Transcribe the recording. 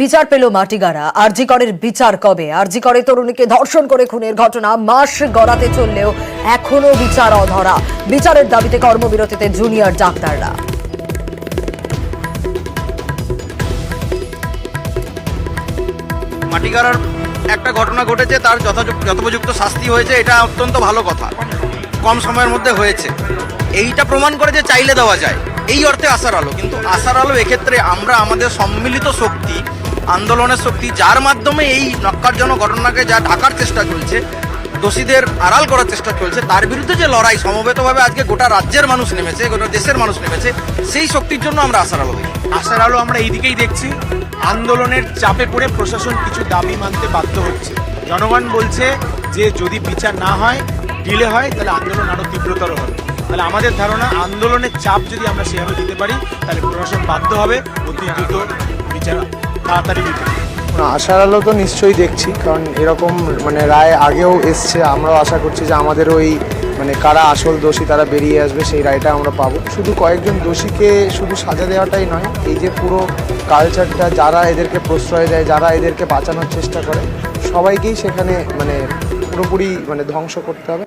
বিচার পেল মাটিগাড়া। আরজি করের বিচার কবে? আরজি করে তরুণীকে ধর্ষণ করে খুনের ঘটনা মাস গড়াতে চললেও এখনো বিচার অধরা। বিচারের দাবিতে কর্মবিরতিতে জুনিয়র ডাক্তাররা। মাটিগাড়ার একটা ঘটনা ঘটেছে, তার যথোপযুক্ত শাস্তি হয়েছে, এটা অত্যন্ত ভালো কথা। কম সময়ের মধ্যে হয়েছে, এইটা প্রমাণ করে যে চাইলে দেওয়া যায়, এই অর্থে আশার আলো। কিন্তু আশার আলো এক্ষেত্রে আমরা আমাদের সম্মিলিত শক্তি, আন্দোলনের শক্তি, যার মাধ্যমে এই নক্কারজনক ঘটনাকে যা ঢাকার চেষ্টা চলছে, দোষীদের আড়াল করার চেষ্টা চলছে, তার বিরুদ্ধে যে লড়াই সমবেতভাবে আজকে গোটা রাজ্যের মানুষ নেমেছে, গোটা দেশের মানুষ নেমেছে, সেই শক্তির জন্য আমরা আশার আলো। আশার আলো আমরা এই দিকেই দেখছি। আন্দোলনের চাপে পড়ে প্রশাসন কিছু দাবি মানতে বাধ্য হচ্ছে। জনগণ বলছে যে যদি বিচার না হয়, ডিলে হয়, তাহলে আন্দোলন আরো তীব্রতর হবে। তাহলে আমাদের ধারণা, আন্দোলনের চাপ যদি আমরা সেভাবে দিতে পারি, তাহলে প্রশাসন বাধ্য হবে অতি দ্রুত বিচার তাড়াতাড়ি দিতে। আশার আলো তো নিশ্চয়ই দেখছি, কারণ এরকম রায় আগেও এসছে। আমরাও আশা করছি যে আমাদের ওই কারা আসল দোষী তারা বেরিয়ে আসবে, সেই রায়টা আমরা পাবো। শুধু কয়েকজন দোষীকে শুধু সাজা দেওয়াটাই নয়, এই যে পুরো কালচারটা, যারা এদেরকে প্রশ্রয় দেয়, যারা এদেরকে বাঁচানোর চেষ্টা করে, সবাইকেই সেখানে পুরোপুরি ধ্বংস করতে হবে।